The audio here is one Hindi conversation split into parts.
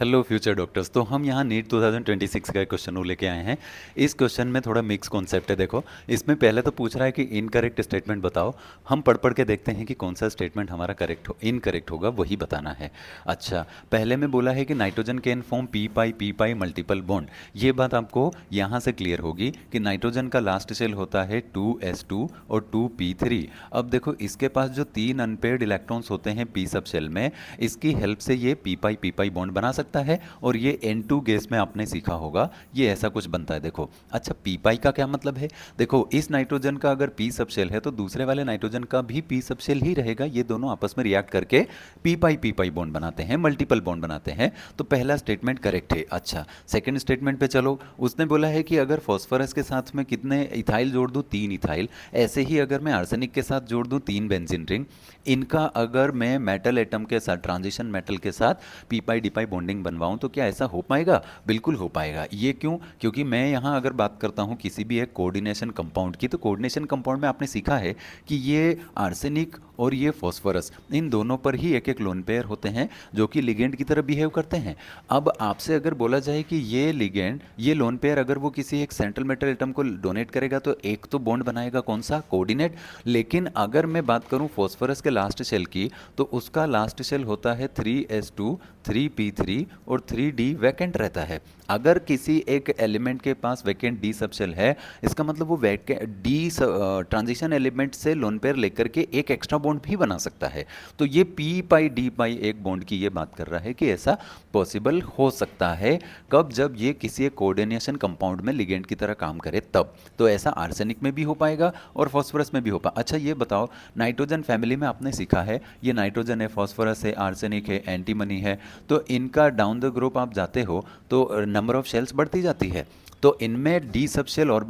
Hello future doctors. तो हम यहाँ नीट 2026 का क्वेश्चन लेके आए हैं। इस क्वेश्चन में थोड़ा मिक्स कॉन्सेप्ट है। देखो, इसमें पहले तो पूछ रहा है कि इनकरेक्ट स्टेटमेंट बताओ। हम पढ़ पढ़ के देखते हैं कि कौन सा स्टेटमेंट हमारा करेक्ट हो इनकरेक्ट होगा, वही बताना है। अच्छा, पहले में बोला है कि nitrogen can form P pi multiple bond. ये बात आपको यहाँ से क्लियर होगी कि नाइट्रोजन का लास्ट शेल होता है 2s2 और 2p3। अब देखो, इसके पास जो तीन अनपेयर्ड इलेक्ट्रॉन्स होते हैं पी सब शेल में, इसकी हेल्प से ये पी पाई बॉन्ड बना सकता है। और ये N2 गैस में आपने सीखा होगा, ये ऐसा कुछ बनता है। देखो, अच्छा, पी पाई का क्या मतलब है? देखो, इस नाइट्रोजन का अगर पी सब शेल है तो दूसरे वाले नाइट्रोजन का भी पी सब शेल ही रहेगा। ये दोनों आपस में रिएक्ट करके पी पाई बॉन्ड बनाते हैं, मल्टीपल बॉन्ड बनाते हैं। तो पहला स्टेटमेंट करेक्ट है। अच्छा, सेकंड स्टेटमेंट पे चलो। उसने बोला है कि अगर फॉस्फोरस के साथ में कितने इथाइल जोड़ दूं? 3 इथाइल। ऐसे ही अगर मैं आर्सेनिक के साथ जोड़ दूं 3 बेंजीन रिंग, इनका अगर मैं मेटल एटम के साथ, ट्रांजिशन मेटल के साथ P pi D pi bonding बनवाऊं तो क्या ऐसा हो पाएगा? बिल्कुल हो पाएगा। ये क्यों? क्योंकि मैं यहाँ अगर बात करता हूँ किसी भी एक कोऑर्डिनेशन कंपाउंड की, तो कोऑर्डिनेशन कंपाउंड में आपने सीखा है कि ये आर्सेनिक और ये फॉस्फोरस, इन दोनों पर ही एक एक लोन पेयर होते हैं जो कि लिगेंड की तरह बिहेव करते हैं। अब आपसे अगर बोला जाए कि ये लिगेंड, ये लोन पेयर अगर वो किसी एक सेंट्रल मेटल एटम को डोनेट करेगा तो एक तो बॉन्ड बनाएगा, कौन सा? कोऑर्डिनेट। लेकिन अगर मैं बात करूं फॉस्फोरस के लास्ट शेल की, तो उसका लास्ट शेल होता है 3s2 3p3 और 3d वैकेंट रहता है। अगर किसी एक एलिमेंट के पास वैकेंट डी सबशेल है, इसका मतलब वो वैकेंट डी ट्रांजिशन एलिमेंट से लोन पेयर लेकर के एक एक्स्ट्रा बॉन्ड भी बना सकता है। तो ये पी पाई डी पाई एक बॉन्ड की ये बात कर रहा है कि ऐसा पॉसिबल हो सकता है। कब? जब ये किसी एक कोऑर्डिनेशन कंपाउंड में लिगेंड की तरह काम करे तब। तो ऐसा आर्सेनिक में भी हो पाएगा और फॉस्फोरस में भी हो पाएगा। अच्छा, ये बताओ, नाइट्रोजन फैमिली में आपने सीखा है ये नाइट्रोजन है, फॉस्फोरस है, आर्सेनिक है, एंटीमनी है। तो इनका डाउन द ग्रुप आप जाते हो तो नंबर ऑफ शेल्स बढ़ती जाती है। तो इनमें डी सब शेल और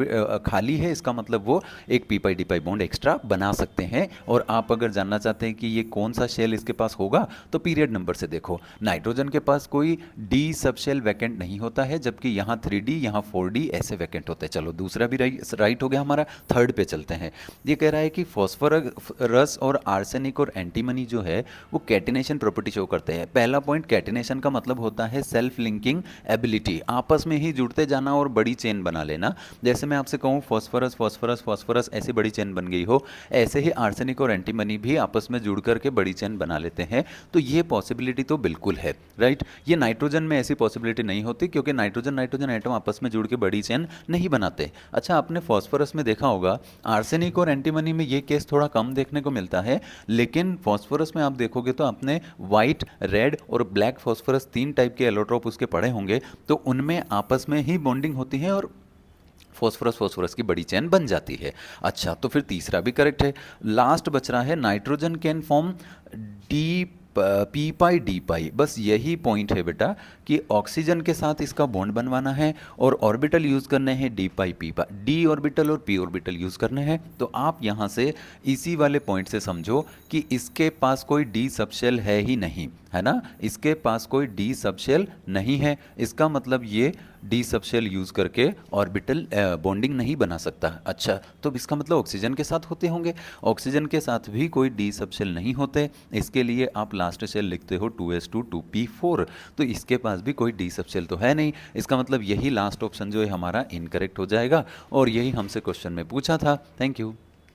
खाली है, इसका मतलब वो एक P pi D pi bond extra बना सकते हैं। और आप अगर जानना चाहते हैं कि ये कौन सा शेल इसके पास होगा, तो पीरियड नंबर से देखो। नाइट्रोजन के पास कोई डी सब शेल वैकेंट नहीं होता है, जबकि यहाँ 3d, यहाँ 4d ऐसे वैकेंट होते हैं। चलो, दूसरा भी राइट हो गया हमारा। थर्ड पे चलते हैं। ये कह रहा है कि फॉस्फोरस और आर्सेनिक और एंटीमनी जो है वो कैटिनेशन प्रॉपर्टी शो करते हैं। पहला पॉइंट, कैटिनेशन का मतलब होता है सेल्फ लिंकिंग एबिलिटी, आपस में ही जुड़ते जाना और बड़ी चेन बना लेना। जैसे मैं आपसे कहूँ फॉस्फोरस फॉस्फोरस फॉस्फोरस, ऐसी बड़ी चेन बन गई हो, ऐसे ही आर्सेनिक और एंटीमनी भी आपस में जुड़ करके बड़ी चेन बना लेते हैं। तो ये पॉसिबिलिटी तो बिल्कुल है, राइट। ये नाइट्रोजन में ऐसी पॉसिबिलिटी नहीं होती, क्योंकि नाइट्रोजन नाइट्रोजन एटम आपस में जुड़ के बड़ी चेन नहीं बनाते। अच्छा, आपने फॉस्फोरस में देखा होगा, आर्सेनिक और एंटीमनी में ये केस थोड़ा कम देखने को मिलता है। लेकिन फॉस्फोरस में आप देखोगे तो आपने व्हाइट, रेड और ब्लैक फॉस्फोरस 3 टाइप के एलोट्रोप उसके पढ़े होंगे। तो उनमें आपस में ही बॉन्डिंग होती है और फॉस्फोरस फॉस्फोरस की बड़ी चेन बन जाती है। अच्छा, तो फिर तीसरा भी करेक्ट है। लास्ट बच रहा है, nitrogen can form D P pi D pi. बस यही पॉइंट है बेटा कि ऑक्सीजन के साथ इसका बॉन्ड बनवाना है और ऑर्बिटल यूज करने हैं डी पाई पी पाई, डी ऑर्बिटल और पी ऑर्बिटल यूज करने हैं। तो आप यहाँ से इसी वाले पॉइंट से समझो कि इसके पास कोई डी सबशेल है ही नहीं, है ना। इसके पास कोई डी सबशेल नहीं है, इसका मतलब ये डी सबशेल यूज करके ऑर्बिटल बॉन्डिंग नहीं बना सकता। अच्छा, तो इसका मतलब ऑक्सीजन के साथ होते होंगे। ऑक्सीजन के साथ भी कोई डी सबशेल नहीं होते। इसके लिए आप लास्ट शेल लिखते हो 2s2 2p4। तो इसके पास भी कोई डी सबशेल तो है नहीं। इसका मतलब यही लास्ट ऑप्शन जो है हमारा इनकरेक्ट हो जाएगा। और यही हमसे क्वेश्चन में पूछा था। Thank you.